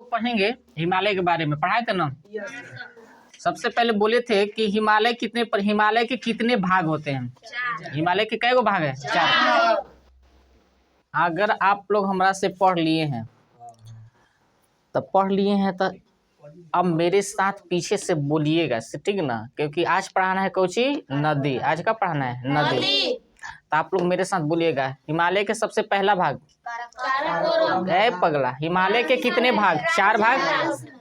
पढ़ेंगे हिमालय के बारे में। पढ़ाए थे ना। सबसे पहले बोले थे कि हिमालय के कितने भाग होते हैं। हिमालय के कई गो भाग है? 4। अगर आप लोग हमरा से पढ़ लिए हैं तो अब मेरे साथ पीछे से बोलिएगा, ठीक ना, क्योंकि आज पढ़ाना है कौची नदी। आज का पढ़ाना है नदी। तो आप लोग मेरे साथ बोलिएगा हिमालय के सबसे पहला भाग है पगला। हिमालय के कितने भाग? 4 भाग।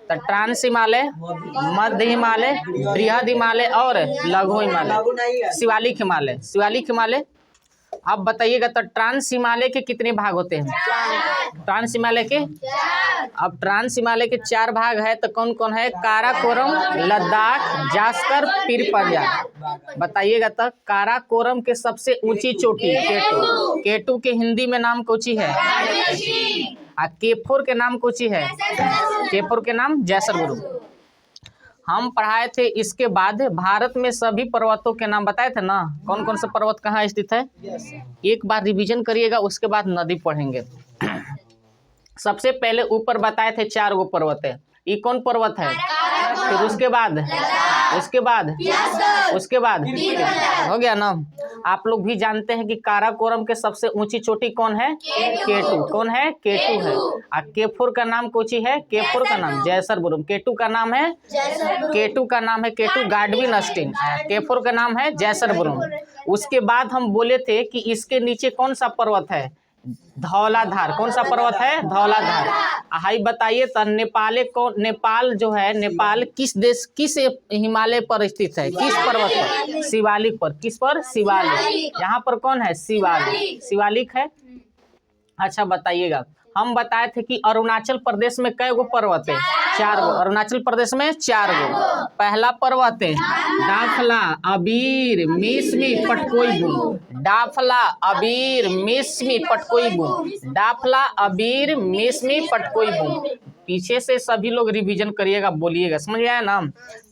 तो ट्रांस हिमालय, मध्य हिमालय, बृहद हिमालय और लघु हिमालय, शिवालिक हिमालय। शिवालिक हिमालय। अब बताइएगा तो ट्रांस हिमालय के कितने भाग होते हैं? ट्रांस हिमालय के अब ट्रांस हिमालय के 4 भाग है। तो कौन कौन है? काराकोरम, लद्दाख, जास्कर, पीर पंजाब। बताइएगा तो काराकोरम के सबसे ऊंची चोटी केटू। केटू के हिंदी में नाम कोची है? केफोर के नाम कोची है? केफोर के नाम जैसलमेर। हम पढ़ाए थे। इसके बाद भारत में सभी पर्वतों के नाम बताए थे ना। कौन कौन से पर्वत कहाँ स्थित है? एक बार रिवीजन करिएगा, उसके बाद नदी पढ़ेंगे। सबसे पहले ऊपर बताए थे 4 गो पर्वत है। ये कौन पर्वत है? फिर उसके बाद हो गया ना। आप लोग भी जानते हैं कि काराकोरम के सबसे ऊंची चोटी कौन है? केटू। कौन है? केटू है। और केफोर का नाम कोची है? केफोर का नाम जैसलमेर। केटू का नाम है केटू गाडविन। केफोर का नाम है जैसलमेर। उसके बाद हम बोले थे कि इसके नीचे कौन सा पर्वत है? धौलाधार। कौन सा पर्वत है? धौलाधार। हाई बताइए तो नेपाल जो है, नेपाल किस हिमालय पर स्थित है? किस पर्वत पर? शिवालिक पर। किस पर? शिवालिक। यहाँ पर कौन है? शिवालिक है। अच्छा बताइएगा, हम बताए थे कि अरुणाचल प्रदेश में कई गो पर्वत है? 4 गो। अरुणाचल प्रदेश में 4 गो। पहला पर्वत है डाफला, अबीर, मिसमी, पटकोई। डाफला, अबीर, मिसमी, पटकोई। डाफला, अबीर, मिसमी, पटकोई। पीछे से सभी लोग रिवीजन करिएगा, बोलिएगा। समझ आया ना।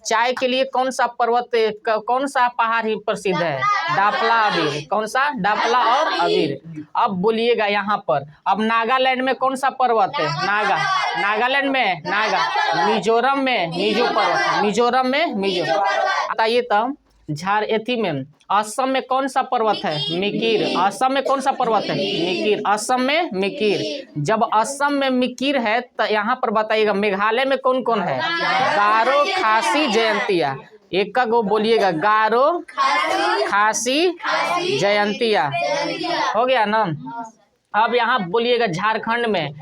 चाय के लिए कौन सा कौन सा पहाड़ ही प्रसिद्ध है? डाफला, अबीर। कौन सा? डाफला और अबीर। अब बोलिएगा यहाँ पर। अब नागालैंड में कौन सा पर्वत है? नागालैंड में मिजोरम में मिजो पर्वत। मिजोरम में मिजो। बताइए तो झारखंड में असम में कौन सा पर्वत है? मिकिर। असम में कौन सा पर्वत है? मिकिर। असम में मिकिर। जब असम में मिकिर है तो यहाँ पर बताइएगा मेघालय में कौन कौन है? गारो, खासी, जयंतिया। एक का गो बोलिएगा, गारो, खासी, जयंतिया। हो गया ना। अब यहाँ बोलिएगा झारखंड में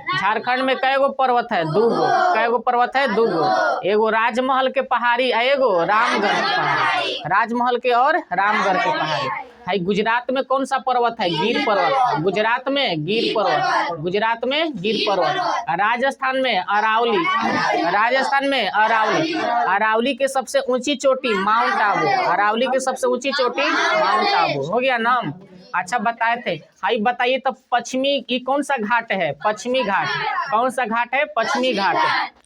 कई गो पर्वत है? 2 गो। कई गो पर्वत है? 2 गो। एगो राजमहल के पहाड़ी, एगो रामगढ़ के पहाड़ी। राजमहल के और रामगढ़ के पहाड़ी है। गुजरात में कौन सा पर्वत है? गिर पर्वत। गुजरात में गिर पर्वत। राजस्थान में अरावली। अरावली के सबसे ऊंची चोटी माउंट आबू। हो गया नाम। अच्छा बताए थे। हाई बताइए तो पश्चिमी की कौन सा घाट है? पश्चिमी घाट। कौन सा घाट है? पश्चिमी घाट।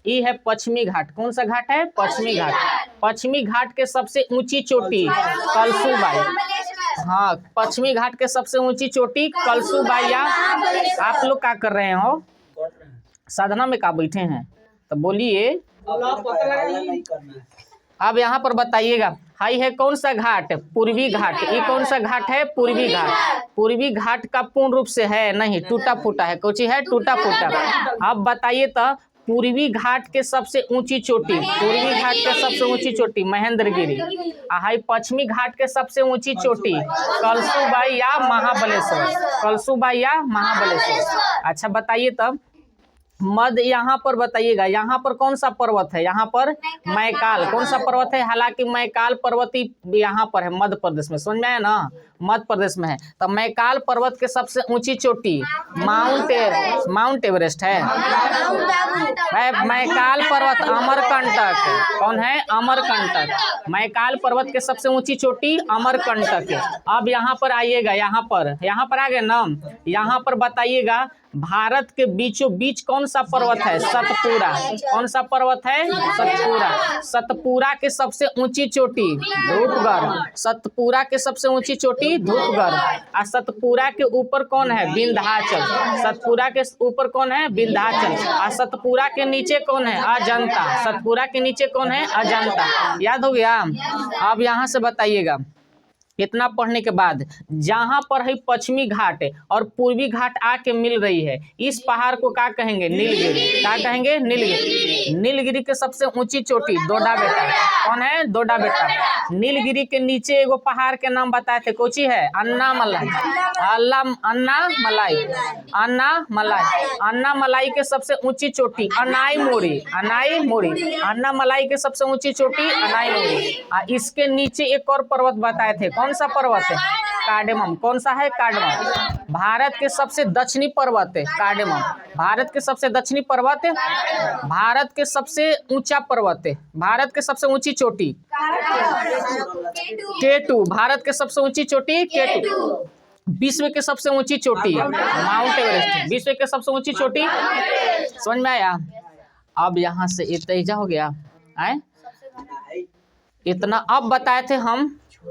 ये है पश्चिमी घाट। कौन सा घाट है? पश्चिमी घाट। पश्चिमी घाट के सबसे ऊंची चोटी कलसूबाई। हाँ, पश्चिमी घाट के सबसे ऊंची चोटी कलसूबाई। आप लोग क्या कर रहे हो? साधना में क्या बैठे हैं? तो बोलिए। अब यहाँ पर बताइएगा, हाई है कौन सा घाट? पूर्वी घाट। ये कौन सा घाट है? पूर्वी घाट। पूर्वी घाट का पूर्ण रूप से है नहीं, टूटा फूटा है। कौची है? टूटा फूटा। अब बताइए तो पूर्वी घाट के सबसे ऊंची चोटी महेंद्रगिरी। हाई पश्चिमी घाट के सबसे ऊंची चोटी कलसूबाई या महाबलेश्वर। अच्छा बताइए तब मध्य यहाँ पर बताइएगा, यहाँ पर कौन सा पर्वत है? यहाँ पर मैकाल। कौन सा पर्वत है? हालांकि मैकाल पर्वत यहाँ पर है मध्य प्रदेश में। समझ में आया ना, मध्य प्रदेश में है। तो मैकाल पर्वत के सबसे ऊंची चोटी माउंट एवरेस्ट है। मैकाल पर्वत अमरकंटक। कौन है? अमरकंटक। मैकाल पर्वत के सबसे ऊंची चोटी अमरकंटक है। अब यहाँ पर आइएगा, यहाँ पर आ गए ना। यहाँ पर बताइएगा भारत के बीचों बीच कौन सा पर्वत है? सतपुरा। कौन सा पर्वत है? सतपुरा। सतपुरा के सबसे ऊंची चोटी धूपगढ़। सतपुरा के सबसे ऊंची चोटी धूपगढ़। और सतपुरा के ऊपर कौन है? विंध्याचल। सतपुरा के ऊपर कौन है? विंध्याचल। और सतपुरा के नीचे कौन है? अजंता। सतपुरा के नीचे कौन है? अजंता। याद हो गया? अब यहाँ से बताइएगा, इतना पढ़ने के बाद जहां पर है पश्चिमी घाट और पूर्वी घाट आके मिल रही है, इस पहाड़ को क्या कहेंगे? नीलगिरी। क्या कहेंगे? नीलगिरी। नीलगिरी के सबसे ऊंची चोटी डोडा बेटा। कौन है? डोडा बेटा। नीलगिरी के नीचे एगो पहाड़ के नाम बताए थे, कोची है? अन्नामलाई। अन्नामलाई। अन्नामलाई। अन्नामलाई के सबसे ऊंची चोटी अनाईमोड़ी। अनाईमोड़ी। अन्नामलाई के सबसे ऊंची चोटी अनाईमोड़ी। इसके नीचे एक और पर्वत बताए थे, कौन सा पर्वत है? कार्डेमम। कौन सा है? कार्डेमम। भारत के सबसे दक्षिणी पर्वत है कार्डेमम। भारत के सबसे दक्षिणी पर्वत है। भारत के सबसे ऊंचा पर्वत है। भारत के सबसे ऊंची चोटी केटू। भारत के सबसे ऊंची चोटी केटू। विश्व के सबसे ऊंची चोटी माउंट एवरेस्ट। विश्व के सबसे ऊंची चोटी। समझ में आया? अब यहाँ से इतना हो गया है, इतना अब बताए थे हम